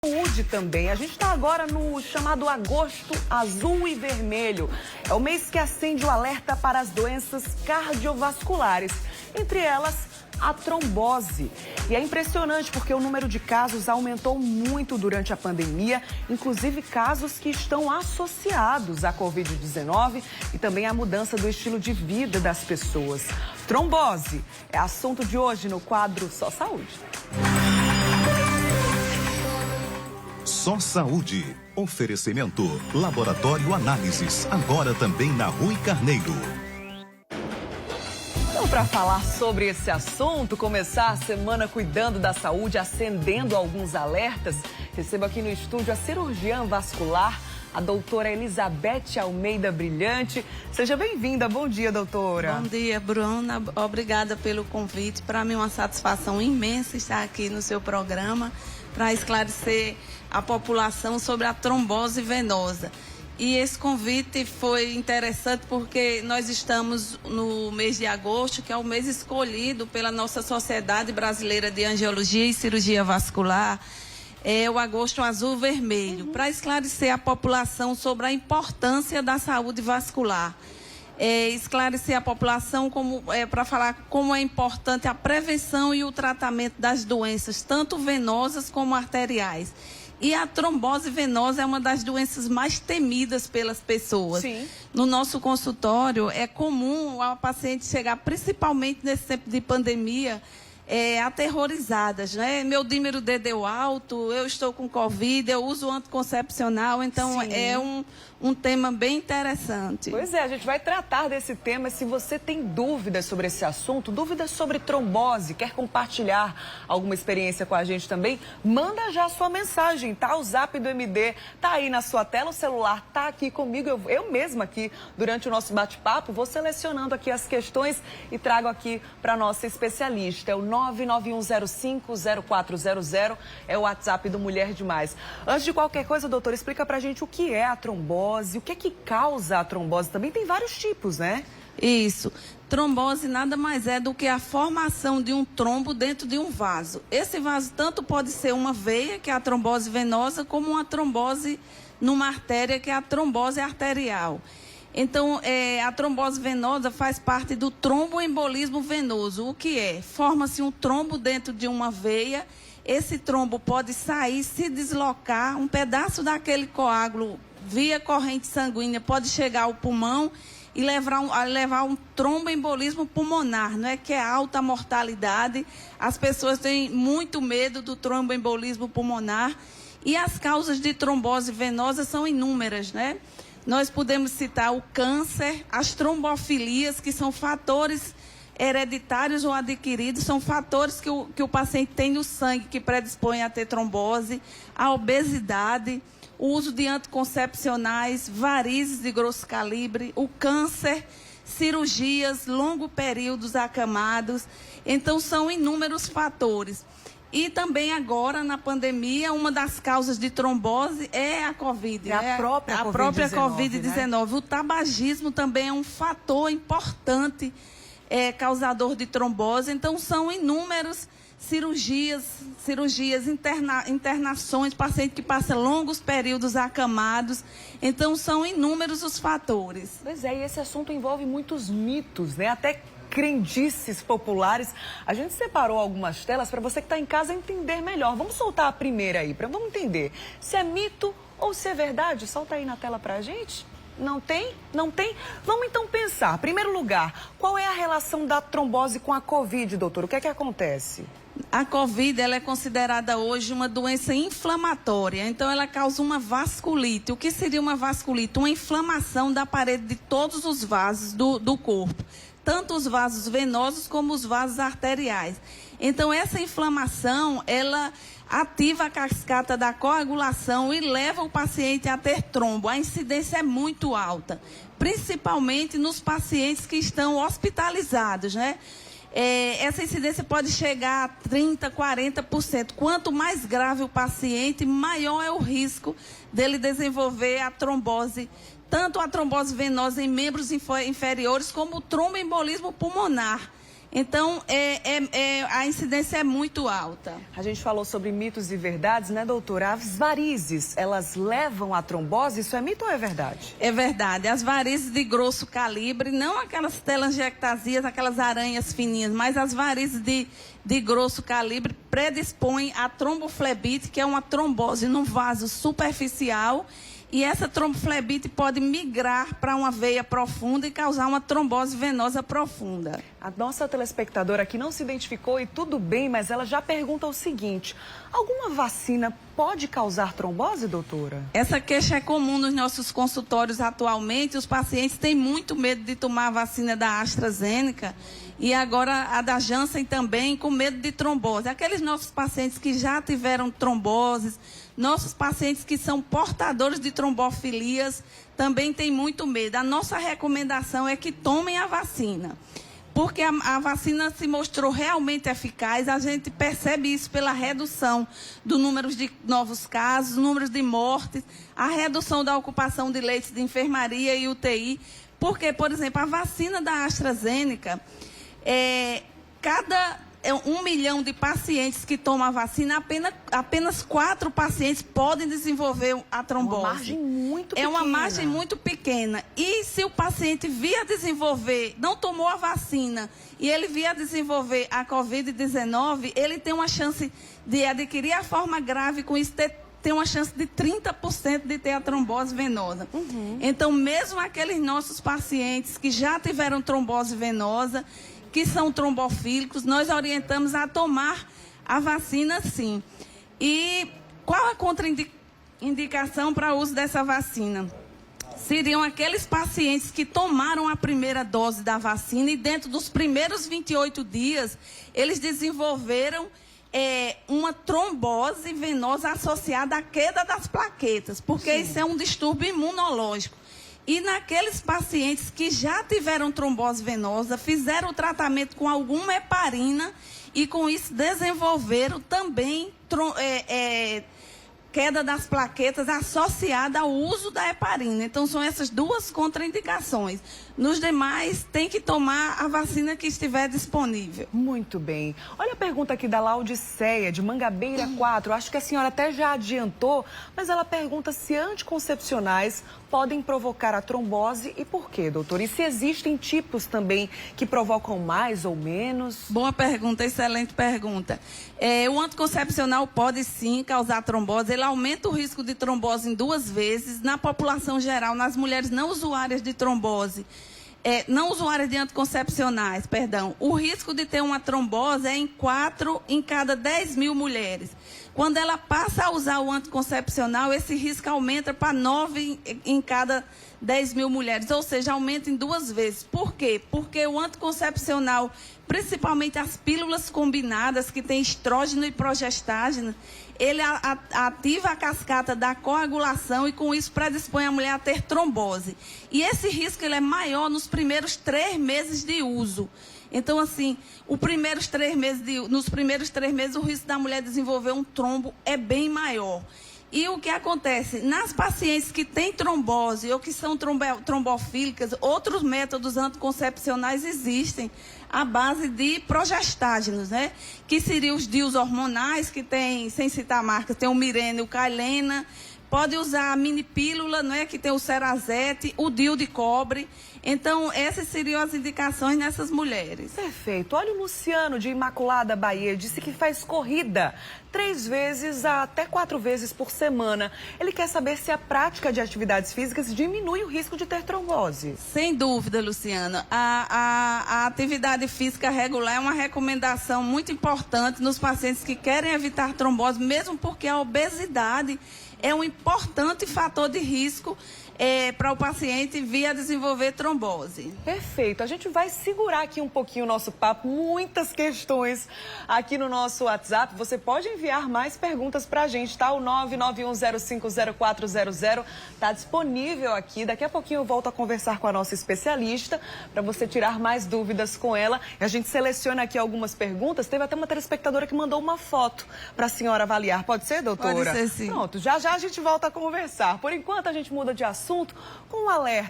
Saúde também. A gente está agora no chamado Agosto Azul e Vermelho. É o mês que acende o alerta para as doenças cardiovasculares, entre elas a trombose. E é impressionante porque o número de casos aumentou muito durante a pandemia, inclusive casos que estão associados à Covid-19 e também à mudança do estilo de vida das pessoas. Trombose é assunto de hoje no quadro Só Saúde. Só Saúde. Oferecimento. Laboratório Análises. Agora também na Rui Carneiro. Então, para falar sobre esse assunto, começar a semana cuidando da saúde, acendendo alguns alertas, recebo aqui no estúdio a cirurgiã vascular, a doutora Elizabeth Almeida Brilhante. Seja bem-vinda. Bom dia, doutora. Bom dia, Bruna. Obrigada pelo convite. Para mim é uma satisfação imensa estar aqui no seu programa para esclarecer a população sobre a trombose venosa. E esse convite foi interessante porque nós estamos no mês de agosto, que é o mês escolhido pela nossa Sociedade Brasileira de Angiologia e Cirurgia Vascular, é o Agosto Azul Vermelho, para esclarecer a população sobre a importância da saúde vascular. Esclarecer a população para falar como é importante a prevenção e o tratamento das doenças, tanto venosas como arteriais. E a trombose venosa é uma das doenças mais temidas pelas pessoas. Sim. No nosso consultório, é comum a paciente chegar, principalmente nesse tempo de pandemia, aterrorizadas, né? Meu dímero D deu alto, eu estou com Covid, eu uso anticoncepcional, então Sim. é um tema bem interessante. Pois é, a gente vai tratar desse tema. Se você tem dúvidas sobre esse assunto, dúvidas sobre trombose, quer compartilhar alguma experiência com a gente também, manda já a sua mensagem, tá? O Zap do MD tá aí na sua tela, o celular tá aqui comigo, eu mesma aqui, durante o nosso bate-papo, vou selecionando aqui as questões e trago aqui para nossa especialista. É o 991050400, é o WhatsApp do Mulher Demais. Antes de qualquer coisa, doutora, explica pra gente o que é a trombose, o que é que causa a trombose. Também tem vários tipos, né? Isso. Trombose nada mais é do que a formação de um trombo dentro de um vaso. Esse vaso tanto pode ser uma veia, que é a trombose venosa, como uma trombose numa artéria, que é a trombose arterial. Então, a trombose venosa faz parte do tromboembolismo venoso. O que é? Forma-se um trombo dentro de uma veia. Esse trombo pode sair, se deslocar, um pedaço daquele coágulo via corrente sanguínea pode chegar ao pulmão e levar um tromboembolismo pulmonar, não é, que é alta mortalidade. As pessoas têm muito medo do tromboembolismo pulmonar e as causas de trombose venosa são inúmeras, né? Nós podemos citar o câncer, as trombofilias, que são fatores hereditários ou adquiridos, são fatores que o paciente tem no sangue que predispõem a ter trombose, a obesidade, o uso de anticoncepcionais, varizes de grosso calibre, o câncer, cirurgias, longos períodos acamados. Então, são inúmeros fatores. E também agora, na pandemia, uma das causas de trombose é a Covid. É a própria Covid-19. Né? O tabagismo também é um fator importante causador de trombose. Então, são inúmeros cirurgias, internações, paciente que passa longos períodos acamados. Então, são inúmeros os fatores. Pois é, e esse assunto envolve muitos mitos, né? Até crendices populares. A gente separou algumas telas para você que está em casa entender melhor. Vamos soltar a primeira aí, vamos entender se é mito ou se é verdade. Solta aí na tela para a gente. Não tem? Não tem? Vamos então pensar. Em primeiro lugar, qual é a relação da trombose com a Covid, doutor? O que é que acontece? A Covid, ela é considerada hoje uma doença inflamatória, então ela causa uma vasculite. O que seria uma vasculite? Uma inflamação da parede de todos os vasos do corpo, tanto os vasos venosos como os vasos arteriais. Então, essa inflamação, ela ativa a cascata da coagulação e leva o paciente a ter trombo. A incidência é muito alta, principalmente nos pacientes que estão hospitalizados, né? Essa incidência pode chegar a 30%, 40%. Quanto mais grave o paciente, maior é o risco dele desenvolver a trombose, tanto a trombose venosa em membros inferiores, como o tromboembolismo pulmonar, Então, a incidência é muito alta. A gente falou sobre mitos e verdades, né, doutora? As varizes, elas levam à trombose? Isso é mito ou é verdade? É verdade. As varizes de grosso calibre, não aquelas telangiectasias, aquelas aranhas fininhas, mas as varizes de grosso calibre predispõem à tromboflebite, que é uma trombose no vaso superficial. E essa tromboflebite pode migrar para uma veia profunda e causar uma trombose venosa profunda. A nossa telespectadora aqui não se identificou e tudo bem, mas ela já pergunta o seguinte: alguma vacina pode causar trombose, doutora? Essa queixa é comum nos nossos consultórios atualmente. Os pacientes têm muito medo de tomar a vacina da AstraZeneca e agora a da Janssen também, com medo de trombose. Aqueles nossos pacientes que já tiveram tromboses, nossos pacientes que são portadores de trombofilias também têm muito medo. A nossa recomendação é que tomem a vacina, porque a vacina se mostrou realmente eficaz. A gente percebe isso pela redução do número de novos casos, números de mortes, a redução da ocupação de leitos de enfermaria e UTI. Porque, por exemplo, a vacina da AstraZeneca, cada 1 milhão de pacientes que tomam a vacina, apenas 4 pacientes podem desenvolver a trombose. É uma margem muito pequena. É uma margem muito pequena. E se o paciente vier desenvolver, não tomou a vacina, e ele vier desenvolver a Covid-19, ele tem uma chance de adquirir a forma grave, com isso tem uma chance de 30% de ter a trombose venosa. Então, mesmo aqueles nossos pacientes que já tiveram trombose venosa, que são trombofílicos, nós orientamos a tomar a vacina sim. E qual a contraindicação para o uso dessa vacina? Seriam aqueles pacientes que tomaram a primeira dose da vacina e dentro dos primeiros 28 dias, eles desenvolveram uma trombose venosa associada à queda das plaquetas, porque isso é um distúrbio imunológico. E naqueles pacientes que já tiveram trombose venosa, fizeram o tratamento com alguma heparina e com isso desenvolveram também queda das plaquetas associada ao uso da heparina. Então, são essas duas contraindicações. Nos demais, tem que tomar a vacina que estiver disponível. Muito bem. Olha a pergunta aqui da Laudiceia, de Mangabeira 4. Acho que a senhora até já adiantou, mas ela pergunta se anticoncepcionais podem provocar a trombose e por quê, doutor? E se existem tipos também que provocam mais ou menos? Boa pergunta, excelente pergunta. O anticoncepcional pode sim causar trombose. Ele aumenta o risco de trombose em 2 vezes. Na população geral, nas mulheres não usuárias de trombose, não usuárias de anticoncepcionais, perdão, o risco de ter uma trombose é em 4 em cada 10 mil mulheres. Quando ela passa a usar o anticoncepcional, esse risco aumenta para 9 em cada 10 mil mulheres, ou seja, aumenta em 2 vezes. Por quê? Porque o anticoncepcional, principalmente as pílulas combinadas, que tem estrógeno e progestágeno, ele ativa a cascata da coagulação e com isso predispõe a mulher a ter trombose. E esse risco ele é maior nos primeiros 3 meses de uso. Então, assim, nos primeiros 3 meses, o risco da mulher desenvolver um trombo é bem maior. E o que acontece? Nas pacientes que têm trombose ou que são trombofílicas, outros métodos anticoncepcionais existem à base de progestágenos, né? Que seriam os DIUs hormonais, que tem, sem citar marcas, tem o Mirena e o Cailena. Pode usar a mini pílula, né, que tem o Cerazete, o DIU de cobre. Então, essas seriam as indicações nessas mulheres. Perfeito. Olha o Luciano, de Imaculada, Bahia, disse que faz corrida 3 vezes a até 4 vezes por semana. Ele quer saber se a prática de atividades físicas diminui o risco de ter trombose. Sem dúvida, Luciano. A atividade física regular é uma recomendação muito importante nos pacientes que querem evitar trombose, mesmo porque a obesidade é um importante fator de risco para o paciente vir a desenvolver trombose. Perfeito. A gente vai segurar aqui um pouquinho o nosso papo. Muitas questões aqui no nosso WhatsApp. Você pode enviar mais perguntas para a gente, tá? O 991050400 está disponível aqui. Daqui a pouquinho eu volto a conversar com a nossa especialista para você tirar mais dúvidas com ela. A gente seleciona aqui algumas perguntas. Teve até uma telespectadora que mandou uma foto para a senhora avaliar. Pode ser, doutora? Pode ser, sim. Pronto, já já a gente volta a conversar. Por enquanto, a gente muda de assunto com um alerta.